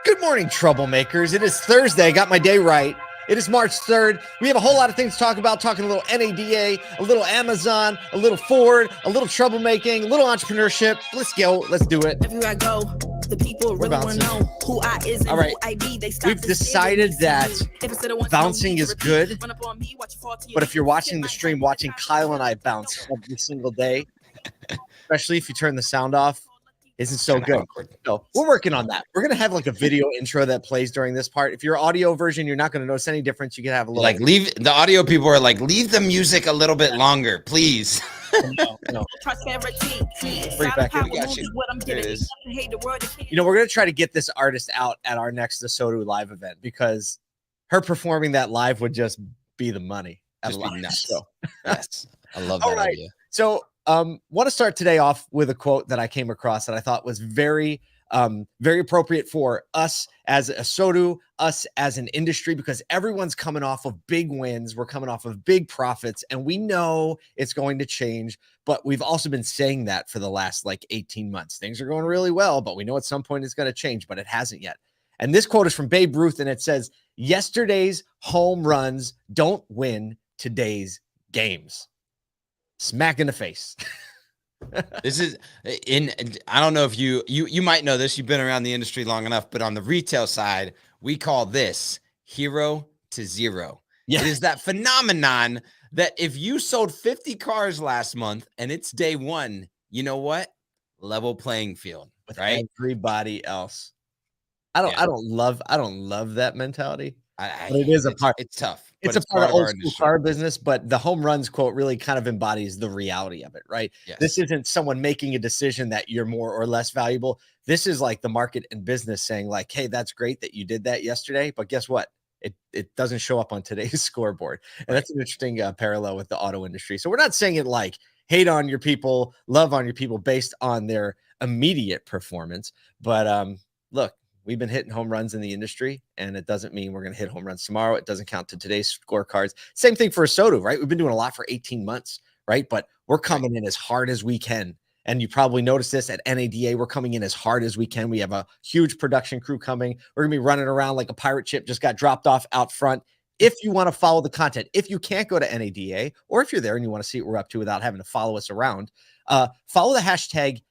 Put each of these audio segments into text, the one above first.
Good morning, troublemakers. It is Thursday. I got my day right. It is March 3rd. We have a whole lot of things to talk about, talking a little NADA, a little Amazon, a little Ford, a little troublemaking, a little entrepreneurship. Let's go. Let's do it. Everywhere I go, the people really want to know who I is and all right. who I be. We've decided that bouncing is good, but if you're watching the stream, watching Kyle and I bounce every single day, especially if you turn the sound off, isn't so good. So we're working on that. We're gonna have like a video intro that plays during this part. If you're audio version, you're not gonna notice any difference. You can have a little like leave the audio people are like leave the music a little bit longer, please. No. Bring it back in. We got you. There it is. You know, we're gonna try to get this artist out at our next ASOTU live event because her performing that live would just be the money. Just be nuts. So. Yes, I love that idea. So want to start today off with a quote that I came across that I thought was very appropriate for us as ASOTU, us as an industry, because everyone's coming off of big wins. We're coming off of big profits, and we know it's going to change. But we've also been saying that for the last like 18 months. Things are going really well, but we know at some point it's going to change, but it hasn't yet. And this quote is from Babe Ruth, and it says, "Yesterday's home runs don't win today's games." Smack in the face. This is I don't know if you might know this. You've been around the industry long enough, but on the retail side, we call this hero to zero. Yeah. It is that phenomenon that if you sold 50 cars last month and it's day one, you know what? Level playing field with right? Everybody else. I don't love that mentality. But it is a part. It's tough. It's a part of old school car business, but the home runs quote really kind of embodies the reality of it, right? Yes. This isn't someone making a decision that you're more or less valuable. This is like the market and business saying like, hey, that's great that you did that yesterday, but guess what? It doesn't show up on today's scoreboard. And that's an interesting parallel with the auto industry. So we're not saying it like hate on your people, love on your people based on their immediate performance. But look, we've been hitting home runs in the industry, and it doesn't mean we're going to hit home runs tomorrow. It doesn't count to today's scorecards. Same thing for ASOTU, right? We've been doing a lot for 18 months, right? But we're coming in as hard as we can. And you probably noticed this at NADA. We're coming in as hard as we can. We have a huge production crew coming. We're going to be running around like a pirate ship just got dropped off out front. If you want to follow the content, if you can't go to NADA, or if you're there and you want to see what we're up to without having to follow us around, follow the hashtag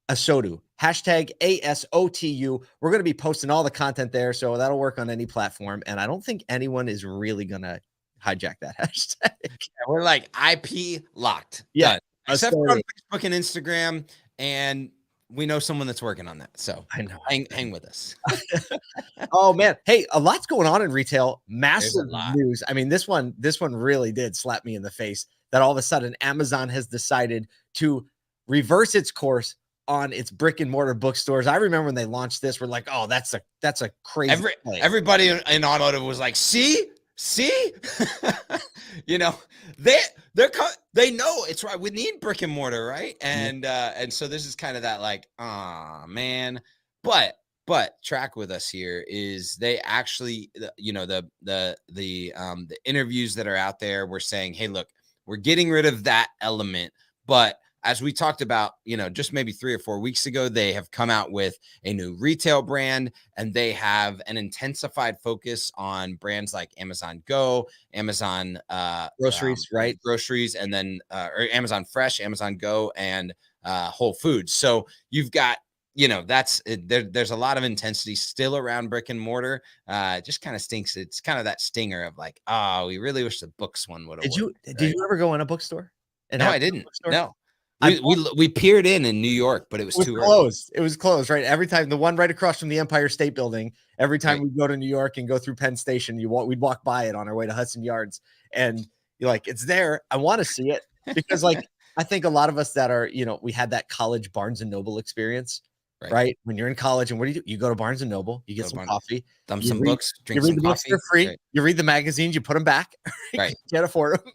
ASOTU. Hashtag ASOTU. We're going to be posting all the content there, so that'll work on any platform. And I don't think anyone is really going to hijack that hashtag. Yeah, we're like IP locked. Yeah. Except for on Facebook and Instagram. And we know someone that's working on that. So I know. Hang with us. Oh, man. Hey, a lot's going on in retail. Massive news. I mean, this one really did slap me in the face that all of a sudden Amazon has decided to reverse its course on its brick and mortar bookstores. I remember when they launched this, we're like, oh, that's a crazy play. Everybody in automotive was like, see, you know, they know it's right. We need brick and mortar, right? And so this is kind of that like, man, but track with us here is they actually, you know, the interviews that are out there, we're saying, hey, look, we're getting rid of that element, but as we talked about, you know, just maybe 3 or 4 weeks ago, they have come out with a new retail brand, and they have an intensified focus on brands like Amazon Go, Amazon groceries, right? Groceries, and then or Amazon Fresh, Amazon Go, and Whole Foods. So you've got, you know, there's a lot of intensity still around brick and mortar. Just kind of stinks. It's kind of that stinger of like, oh, we really wish the books one would have. Did you ever go in a bookstore? No, I didn't. No. We peered in New York, but it was too closed. It was closed, right? Every time, the one right across from the Empire State Building, every time we go to New York and go through Penn Station, we'd walk by it on our way to Hudson Yards, and you're like, it's there. I want to see it because, like, I think a lot of us that are, you know, we had that college Barnes and Noble experience, right? When you're in college, and what do? You go to Barnes and Noble, you get some coffee, thumb some books, drink some coffee. Books for free. Right. You read the magazines, you put them back, right? You can't afford them,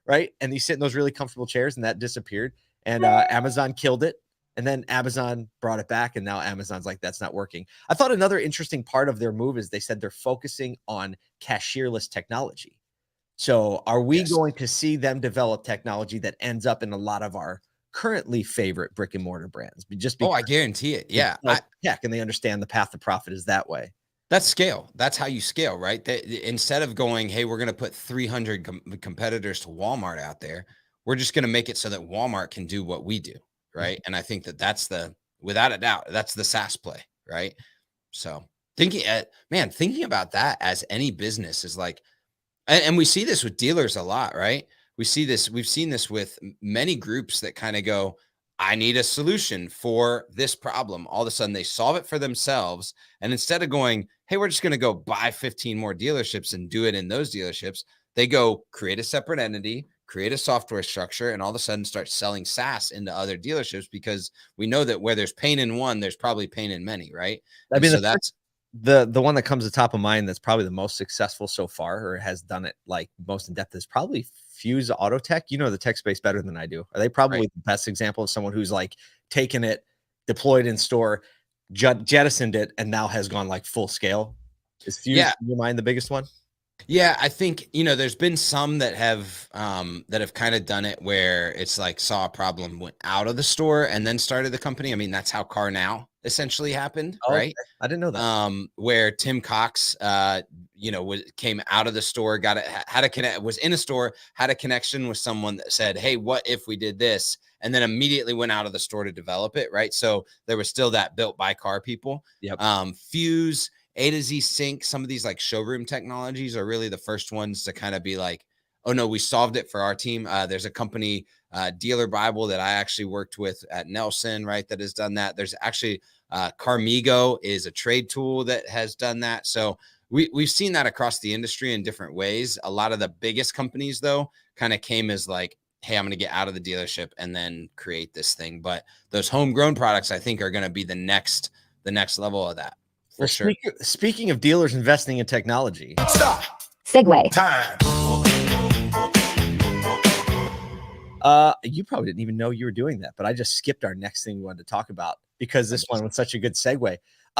right? And you sit in those really comfortable chairs, and that disappeared. And Amazon killed it. And then Amazon brought it back. And now Amazon's like, that's not working. I thought another interesting part of their move is they said they're focusing on cashierless technology. So are we going to see them develop technology that ends up in a lot of our currently favorite brick and mortar brands? Just because, I guarantee it. Yeah. Tech, and they understand the path to profit is that way. That's scale. That's how you scale, right? Instead of going, hey, we're going to put 300 competitors to Walmart out there, we're just going to make it so that Walmart can do what we do, right? And I think that that's without a doubt, that's the SaaS play, right? So thinking about that as any business is like, and we see this with dealers a lot, right? We've seen this with many groups that kind of go, I need a solution for this problem. All of a sudden they solve it for themselves. And instead of going, hey, we're just going to go buy 15 more dealerships and do it in those dealerships, they go create a separate entity, create a software structure, and all of a sudden start selling SaaS into other dealerships, because we know that where there's pain in one, there's probably pain in many, right? I mean, so that's the one that comes to top of mind that's probably the most successful so far, or has done it like most in depth, is probably Fuse Auto Tech. You know the tech space better than I do. Are they probably right. the best example of someone who's like taken it, deployed in store, jettisoned it, and now has gone like full scale? Is Fuse, in your mind, the biggest one? Yeah, I think, there's been some that have kind of done it where it's like saw a problem, went out of the store, and then started the company. I mean, that's how Car Now essentially happened, Oh, right? okay. I didn't know that. Where Tim Cox, came out of the store, had a connect, was in a store, had a connection with someone that said, hey, what if we did this? And then immediately went out of the store to develop it, right? So there was still that built by car people. Yep. Fuse, A to Z Sync, some of these like showroom technologies are really the first ones to kind of be like, oh no, we solved it for our team. There's a company, Dealer Bible, that I actually worked with at Nelson, right, that has done that. There's actually Carmigo is a trade tool that has done that. So we've seen that across the industry in different ways. A lot of the biggest companies, though, kind of came as like, hey, I'm going to get out of the dealership and then create this thing. But those homegrown products, I think, are going to be the next level of that. For sure. Speaking of dealers investing in technology. Stop. Segue. Time. You probably didn't even know you were doing that, but I just skipped our next thing we wanted to talk about because this one was such a good segue.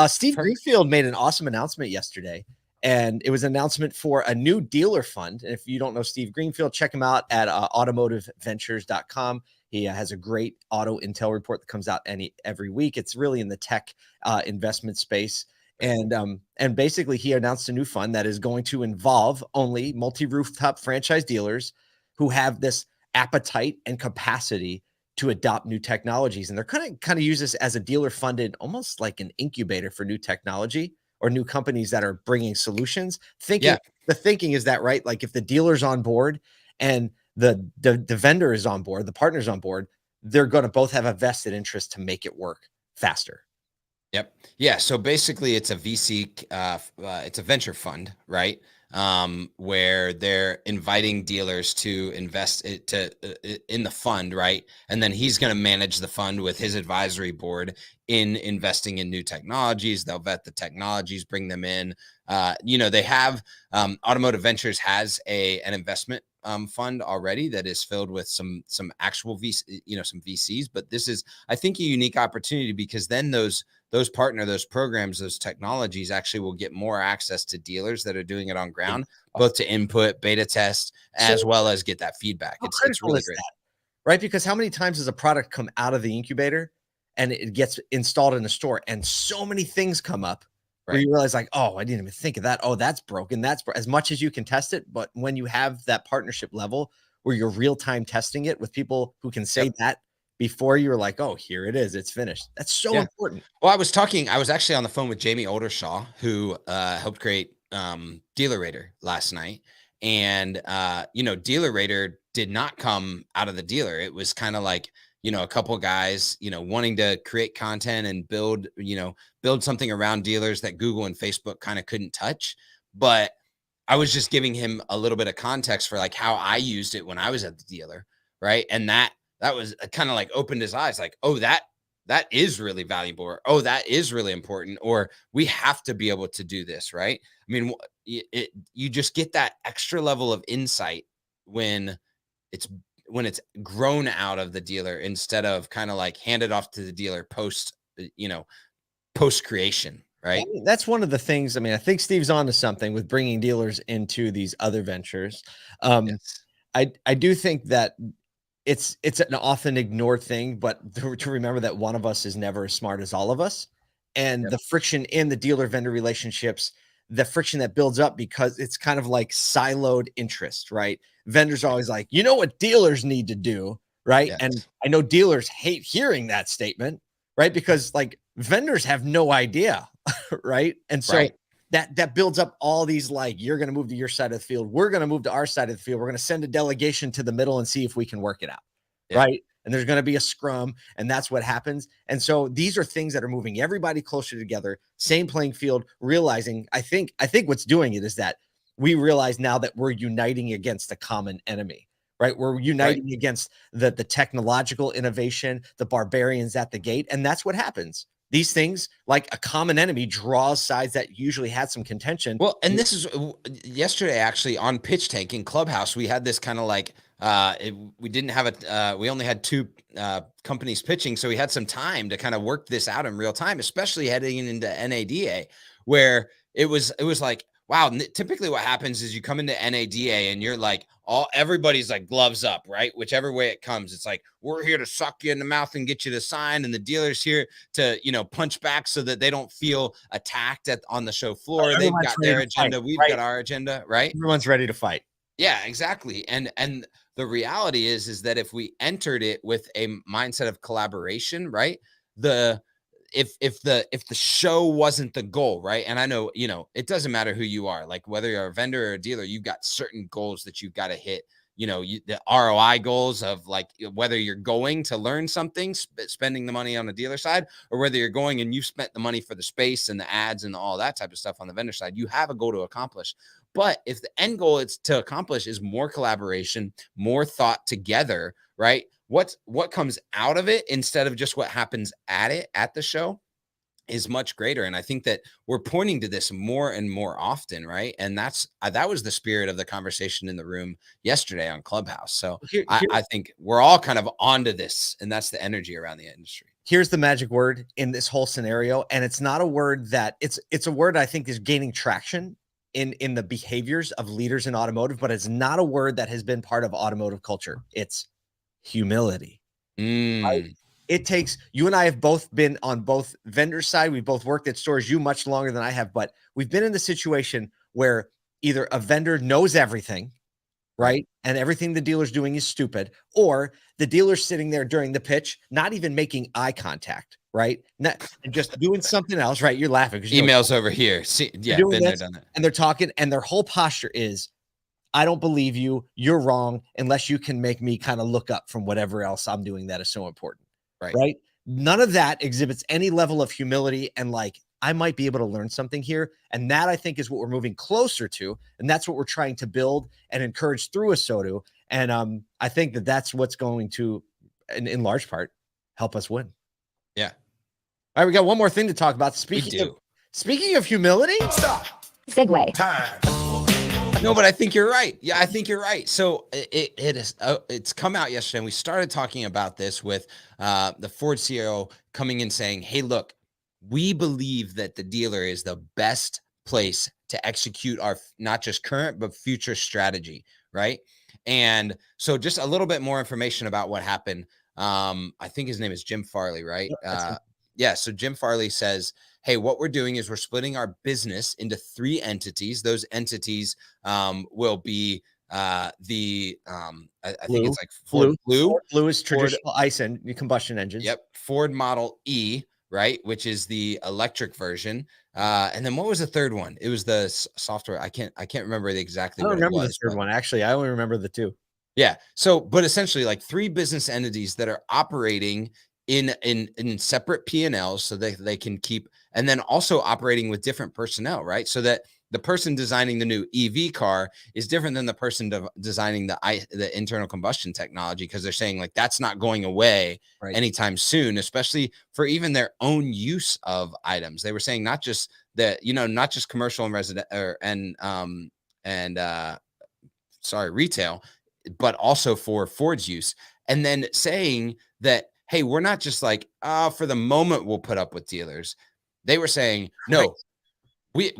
Steve Greenfield made an awesome announcement yesterday, and it was an announcement for a new dealer fund. And if you don't know Steve Greenfield, check him out at automotiveventures.com. He has a great auto intel report that comes out every week. It's really in the tech investment space. And basically he announced a new fund that is going to involve only multi-rooftop franchise dealers who have this appetite and capacity to adopt new technologies. And they're kind of use this as a dealer funded, almost like an incubator for new technology or new companies that are bringing solutions. The thinking is that, right? Like if the dealer's on board and the vendor is on board, the partner's on board, they're going to both have a vested interest to make it work faster. Yep. Yeah. So basically it's a VC, it's a venture fund, right? Where they're inviting dealers to invest in the fund, right? And then he's going to manage the fund with his advisory board in investing in new technologies. They'll vet the technologies, bring them in. They have Automotive Ventures has an investment fund already that is filled with some actual some VCs. But this is, I think, a unique opportunity because then those programs, those technologies actually will get more access to dealers that are doing it on ground, both to input, beta test, as well as get that feedback. It's really great. Right? Because how many times does a product come out of the incubator and it gets installed in a store and so many things come up where you realize like, oh, I didn't even think of that. Oh, that's broken. As much as you can test it. But when you have that partnership level where you're real-time testing it with people who can say that before you were like, oh, here it is, it's finished. That's so important. Well, I was actually on the phone with Jamie Oldershaw, who helped create DealerRater last night. And, DealerRater did not come out of the dealer. It was kind of like, a couple of guys, wanting to create content and build something around dealers that Google and Facebook kind of couldn't touch. But I was just giving him a little bit of context for like how I used it when I was at the dealer. Right. And that was kind of like opened his eyes, like, oh, that is really valuable, or, oh, that is really important, or we have to be able to do this. Right. I mean, you just get that extra level of insight when it's grown out of the dealer instead of kind of like handed off to the dealer post creation. Right. I mean, that's one of the things. I mean, I think Steve's on to something with bringing dealers into these other ventures. Yes. I do think that it's an often ignored thing, but to remember that one of us is never as smart as all of us. and the friction in the dealer vendor relationships, the friction that builds up because it's kind of like siloed interest, right? Vendors are always like, you know what dealers need to do, right? Yes. And I know dealers hate hearing that statement, right? Because like vendors have no idea, right? And so that builds up all these, like, you're going to move to your side of the field. We're going to move to our side of the field. We're going to send a delegation to the middle and see if we can work it out. Right. And there's going to be a scrum, and that's what happens. And so these are things that are moving everybody closer together, same playing field, realizing, I think what's doing it is that we realize now that we're uniting against a common enemy, right? We're uniting against the technological innovation, the barbarians at the gate. And that's what happens. These things, like a common enemy, draws sides that usually had some contention. Well, and this is yesterday, actually, on Pitch Tank in Clubhouse, we had this kind of like, we didn't have we only had two companies pitching. So we had some time to kind of work this out in real time, especially heading into NADA, where it was like, wow, typically what happens is you come into NADA and you're like, everybody's like gloves up, right? Whichever way it comes, it's like, we're here to suck you in the mouth and get you to sign. And the dealer's here to, punch back so that they don't feel attacked on the show floor. They've got their agenda. We've got our agenda, right? Everyone's ready to fight. Yeah, exactly. And the reality is that if we entered it with a mindset of collaboration, right? If the show wasn't the goal, right? And I know, it doesn't matter who you are, like whether you're a vendor or a dealer, you've got certain goals that you've got to hit, the ROI goals of like whether you're going to learn something, spending the money on the dealer side, or whether you're going and you've spent the money for the space and the ads and all that type of stuff on the vendor side. You have a goal to accomplish. But if the end goal is to accomplish is more collaboration, more thought together, right? What comes out of it instead of just what happens at the show is much greater. And I think that we're pointing to this more and more often, right? And that was the spirit of the conversation in the room yesterday on Clubhouse. So I think we're all kind of onto this, and that's the energy around the industry. Here's the magic word in this whole scenario. And it's not a word that it's a word I think is gaining traction in the behaviors of leaders in automotive, but it's not a word that has been part of automotive culture. It's humility. Right? It takes, you and I have both been on both vendor side. We've both worked at stores, you much longer than I have, but we've been in the situation where either a vendor knows everything, right? And everything the dealer's doing is stupid, or the dealer's sitting there during the pitch, not even making eye contact, right? Not just doing something else, right? You're laughing because emails over here. See, yeah, been there, done that. And they're talking, and their whole posture is, I don't believe you. You're wrong unless you can make me kind of look up from whatever else I'm doing that is so important. Right. None of that exhibits any level of humility and like, I might be able to learn something here. And that I think is what we're moving closer to. And that's what we're trying to build and encourage through ASOTU. And I think that that's what's going to, in large part, help us win. Yeah. All right. We got one more thing to talk about. Speaking of humility. Stop. Segue. Time. No, but I think you're right. Yeah, I think you're right. So it's come out yesterday, and we started talking about this with the Ford CEO coming in saying, hey, look, we believe that the dealer is the best place to execute our not just current, but future strategy, right? And so just a little bit more information about what happened. I think his name is Jim Farley, right? Yeah, so Jim Farley says, hey, what we're doing is we're splitting our business into 3 entities. Those entities will be I think it's like Ford Blue. Ford Blue is traditional ICE and combustion engines. Yep. Ford Model E, right, which is the electric version. And then what was the third one? It was the software. I can't remember exactly. I don't remember the third one. Actually, I only remember the 2. Yeah. So, but essentially like 3 business entities that are operating in separate P&Ls so they can keep, and then also operating with different personnel, right? So that the person designing the new EV car is different than the person designing the internal combustion technology, because they're saying like that's not going away anytime soon, especially for even their own use of items. They were saying not just commercial and resident retail, but also for Ford's use. And then saying that, hey, we're not just like, for the moment we'll put up with dealers. They were saying, no, we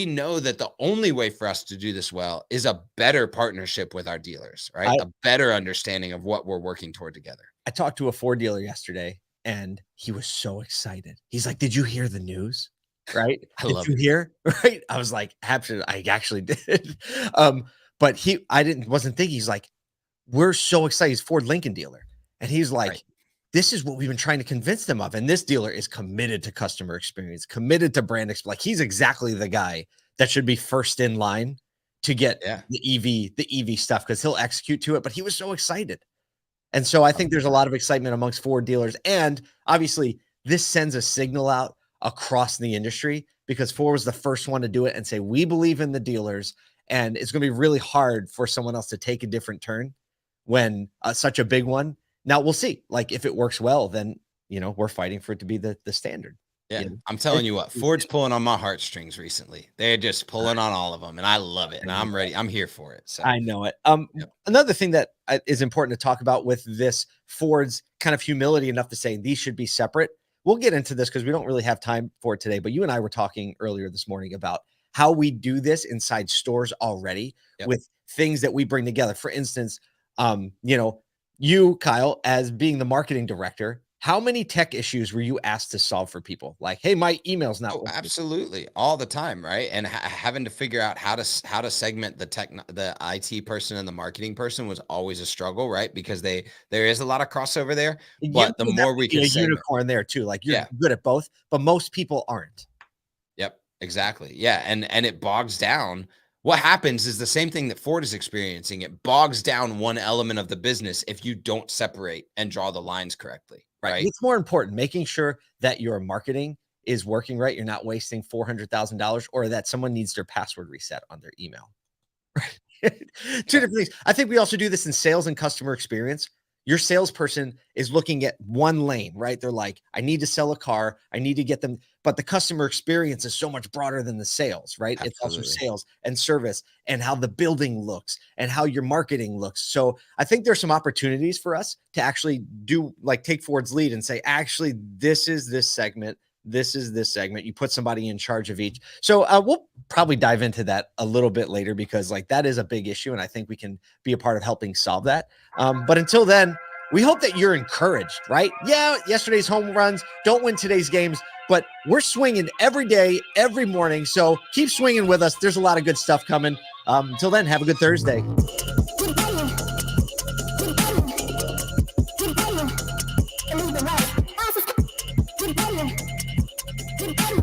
know that the only way for us to do this well is a better partnership with our dealers, right? A better understanding of what we're working toward together. I talked to a Ford dealer yesterday, And he was so excited. He's like, "Did you hear the news?" Right? I "Did love you it. hear?" Right? I was like, "Absolutely, I actually did." But I wasn't thinking, he's like, "We're so excited." He's Ford Lincoln dealer. And he's Right. like, "This is what we've been trying to convince them of." And this dealer is committed to customer experience, committed to like he's exactly the guy that should be first in line to get Yeah. the EV stuff because he'll execute to it. But he was so excited. And so I think there's a 100%. lot of excitement amongst Ford dealers. And obviously, this sends a signal out across the industry because Ford was the first one to do it and say, we believe in the dealers. And it's going to be really hard for someone else to take a different turn when such a big one. Now we'll see. Like if it works well, then we're fighting for it to be the standard. Yeah, You know? I'm telling you what, Ford's pulling on my heartstrings recently. They're just pulling on all of them, and I love it, and I'm ready. I'm here for it. So I know it. yep. Another thing that is important to talk about with this Ford's kind of humility enough to say these should be separate. We'll get into this because we don't really have time for it today. But you and I were talking earlier this morning about how we do this inside stores already with things that we bring together. For instance, you, Kyle, as being the marketing director, how many tech issues were you asked to solve for people? Like, hey, my email's not working. Absolutely, all the time, right? And having to figure out how to segment the IT person and the marketing person was always a struggle, right? Because there is a lot of crossover there, but the more we can segment, unicorn there too. Like you're yeah, good at both, but most people aren't. yep, exactly, yeah, and it bogs down. What happens is the same thing that Ford is experiencing. It bogs down one element of the business if you don't separate and draw the lines correctly. Right. What's more important, making sure that your marketing is working right, you're not wasting $400,000, or that someone needs their password reset on their email. Right. Two different things. I think we also do this in sales and customer experience. Your salesperson is looking at one lane, right? They're like, I need to sell a car. I need to get them. But the customer experience is so much broader than the sales, right? Absolutely. It's also sales and service and how the building looks and how your marketing looks. So I think there's some opportunities for us to actually take Ford's lead and say, actually, this is this segment. This is this segment. You put somebody in charge of each. So we'll probably dive into that a little bit later because that is a big issue. And I think we can be a part of helping solve that. But until then, we hope that you're encouraged, right? Yeah, yesterday's home runs don't win today's games, but we're swinging every day, every morning. So keep swinging with us. There's a lot of good stuff coming. Until then, have a good Thursday. Keep